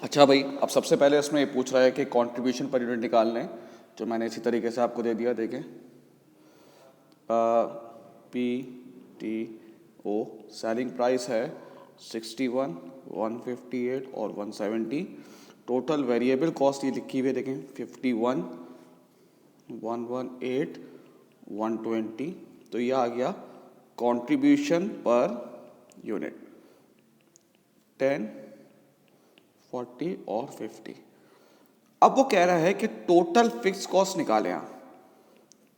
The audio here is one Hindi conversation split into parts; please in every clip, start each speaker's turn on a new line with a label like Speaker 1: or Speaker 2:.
Speaker 1: अच्छा भाई, अब सबसे पहले इसमें ये पूछ रहा है कि कंट्रीब्यूशन पर यूनिट निकालना है, जो मैंने इसी तरीके से आपको दे दिया। देखें, P T O selling price है 61, 158 और 170। टोटल वेरिएबल कॉस्ट ये लिखी हुई है, देखें 51, 118, 120। तो ये आ गया कंट्रीब्यूशन पर यूनिट 10, 40 और 50। अब वो कह रहा है कि टोटल फिक्स कॉस्ट निकालें आप,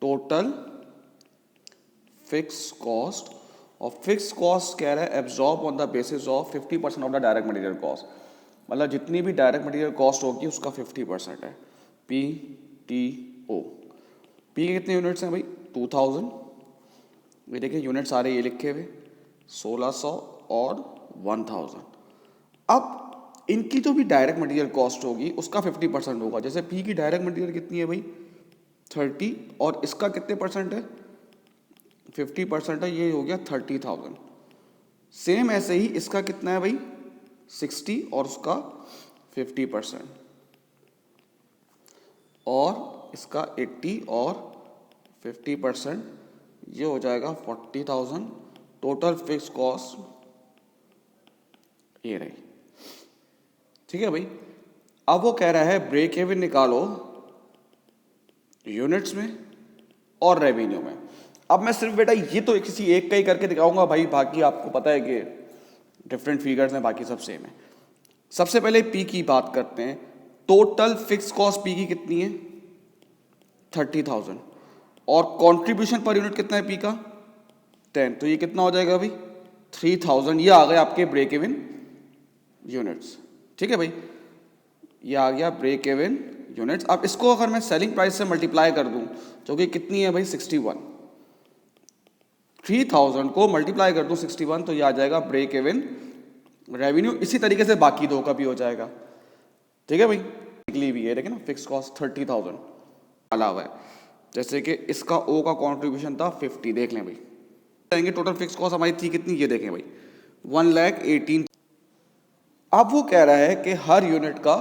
Speaker 1: टोटल फिक्स कॉस्ट। और फिक्स कॉस्ट कह रहा है absorb on the basis of 50% of the direct material cost, मतलब जितनी भी डायरेक्ट मटेरियल कॉस्ट होगी उसका 50% है। पी टी ओ, पी के कितने यूनिट्स हैं भाई? 2000। ये देखिए यूनिट सारे ये लिखे हुए 1600 और 1000। अब इनकी जो भी डायरेक्ट मटेरियल कॉस्ट होगी उसका 50% होगा। जैसे पी की डायरेक्ट मटेरियल कितनी है भाई? 30, और इसका कितने परसेंट है? 50% है, ये हो गया 30,000। सेम ऐसे ही इसका कितना है भाई? 60 और उसका 50%, और इसका 80 और 50%, ये हो जाएगा 40,000। टोटल फिक्स कॉस्ट ये रही, ठीक है भाई। अब वो कह रहा है ब्रेक इवन निकालो यूनिट्स में और रेवेन्यू में। अब मैं सिर्फ बेटा ये तो किसी एक का ही करके दिखाऊंगा भाई, बाकी आपको पता है कि डिफरेंट फिगर्स हैं, बाकी सब सेम है। सबसे पहले पी की बात करते हैं। टोटल फिक्स कॉस्ट पी की कितनी है? 30,000। और कंट्रीब्यूशन पर यूनिट कितना है पी का? 10। तो ये कितना हो जाएगा भाई? 3000। ये आ गए आपके ब्रेक इवन यूनिट्स, ठीक है भाई। ये आ गया ब्रेक इवन यूनिट्स। अब इसको अगर मैं सेलिंग प्राइस से मल्टीप्लाई कर दूं, जो कि कितनी है भाई? 61। 3000 को मल्टीप्लाई कर दूं 61, तो ये आ जाएगा ब्रेक इवन रेवेन्यू। इसी तरीके से बाकी दो का भी हो जाएगा, ठीक है भाई। निकली भी है, देखिए ना, फिक्स कॉस्ट 30,000 डाला हुआ है। जैसे कि इसका ओ का कॉन्ट्रीब्यूशन था 50, देख लें भाई। जाएंगे टोटल फिक्स कॉस्ट हमारी थी कितनी, ये देखें भाई, 1,18,000। अब वो कह रहा है कि हर यूनिट का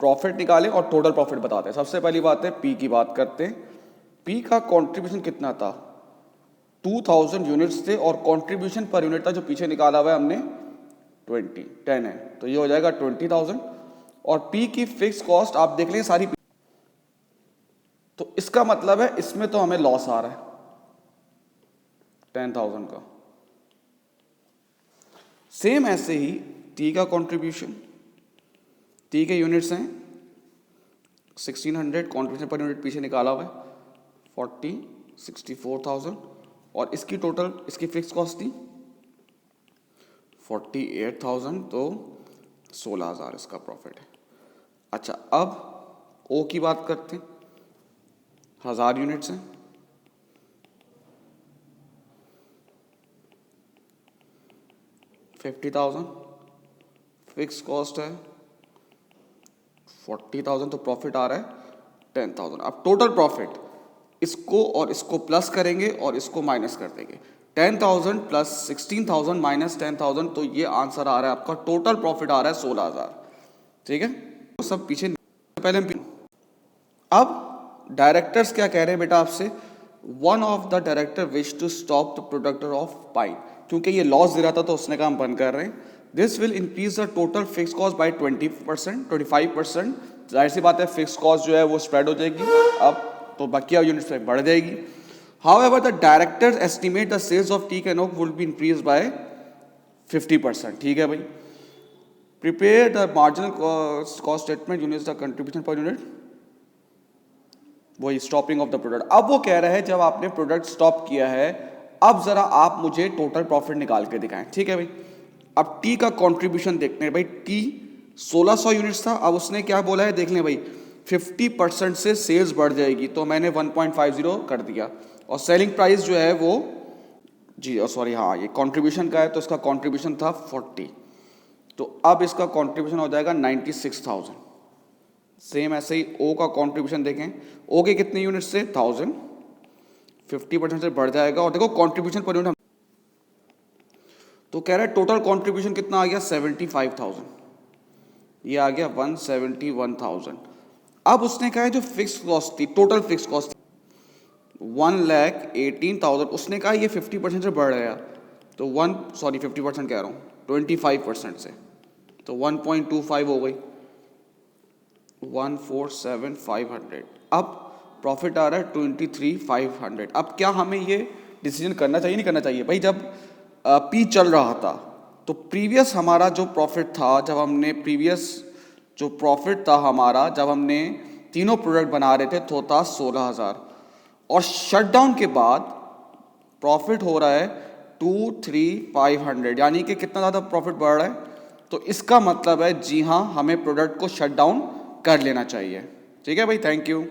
Speaker 1: प्रॉफिट निकालें और टोटल प्रॉफिट बताते हैं। सबसे पहली बात है पी की बात करते हैं। पी का कंट्रीब्यूशन कितना था? 2000 यूनिट्स थे, और कंट्रीब्यूशन पर यूनिट था जो पीछे निकाला हुआ है हमने 10 है, तो ये हो जाएगा 20,000। और पी की फिक्स कॉस्ट आप देख लें सारी, तो इसका मतलब है इसमें तो हमें लॉस आ रहा है 10,000 का। सेम ऐसे ही टी का कंट्रीब्यूशन, टी के यूनिट्स हैं 1600, कंट्रीब्यूशन पर यूनिट पीछे निकाला हुआ है 40, 64,000। और इसकी टोटल, इसकी फिक्स कॉस्ट थी 48,000, तो 16,000 इसका प्रॉफिट है। अच्छा, अब ओ की बात करते हैं। 1000 यूनिट्स हैं, 50,000, फिक्स कॉस्ट है 40,000, तो प्रॉफिट आ रहा है 10,000। अब टोटल प्रॉफिट इसको और इसको प्लस करेंगे और इसको माइनस कर देंगे। 10,000 प्लस 16,000 माइनस 10,000, तो ये आंसर आ रहा है आपका, टोटल प्रॉफिट आ रहा है 16,000, ठीक है। तो सब पीछे पहले अब डायरेक्टर्स क्या कह रहे हैं बेटा आपसे? One of the director wish to stop the production of pine, क्योंकि ये लॉस दे रहा था तो उसने कहा हम बंद कर रहे हैं। This will increase the total fix cost by 20%, 25%। जाहिर सी बात है फिक्स कॉस्ट जो है वो स्प्रेड हो जाएगी, अब तो बाकी यूनिट्स पे बढ़ जाएगी। However the directors estimate the sales of T can oak will be increase by 50%, ठीक है भाई। Prepare the marginal cost statement units the contribution per unit, वही स्टॉपिंग ऑफ द प्रोडक्ट। अब वो कह रहा है जब आपने प्रोडक्ट स्टॉप किया है, अब जरा आप मुझे टोटल प्रॉफिट निकाल के दिखाएं, ठीक है भाई। अब टी का कंट्रीब्यूशन देखते हैं भाई। टी 1600 यूनिट्स था, अब उसने क्या बोला है देख लें भाई, 50% से सेल्स बढ़ जाएगी, तो मैंने 1.50 कर दिया। और सेलिंग प्राइस जो है वो जी सॉरी हाँ, ये कंट्रीब्यूशन का है, तो इसका कंट्रीब्यूशन था 40, तो अब इसका कंट्रीब्यूशन हो जाएगा 96,000। सेम ऐसे ही ओ का कंट्रीब्यूशन देखें, ओ के कितने यूनिट से? 1000, 50% से बढ़ जाएगा, और देखो कंट्रीब्यूशन पर यूनिट, तो कह रहा है टोटल कंट्रीब्यूशन कितना आ गया? 75,000। ये आ गया 171,000। अब उसने कहा है जो फिक्स कॉस्ट थी, टोटल फिक्स कॉस्ट 1,18,000, उसने कहा ये 50% से बढ़ गया, तो 50% कह रहा हूँ, 25% से, तो 1.25 हो गई, 147,500। अब प्रॉफिट आ रहा है 23,500। अब क्या हमें ये डिसीजन करना चाहिए नहीं करना चाहिए भाई? जब पी चल रहा था तो प्रीवियस हमारा जो प्रॉफिट था, जब हमने प्रीवियस जो प्रॉफिट था हमारा, जब हमने तीनों प्रोडक्ट बना रहे थे, तो था 16,000, और शटडाउन के बाद प्रॉफिट हो रहा है 23,500, यानी कि कितना ज़्यादा प्रॉफिट बढ़ रहा है। तो इसका मतलब है जी हाँ, हमें प्रोडक्ट को शट डाउन कर लेना चाहिए। ठीक है भाई, थैंक यू।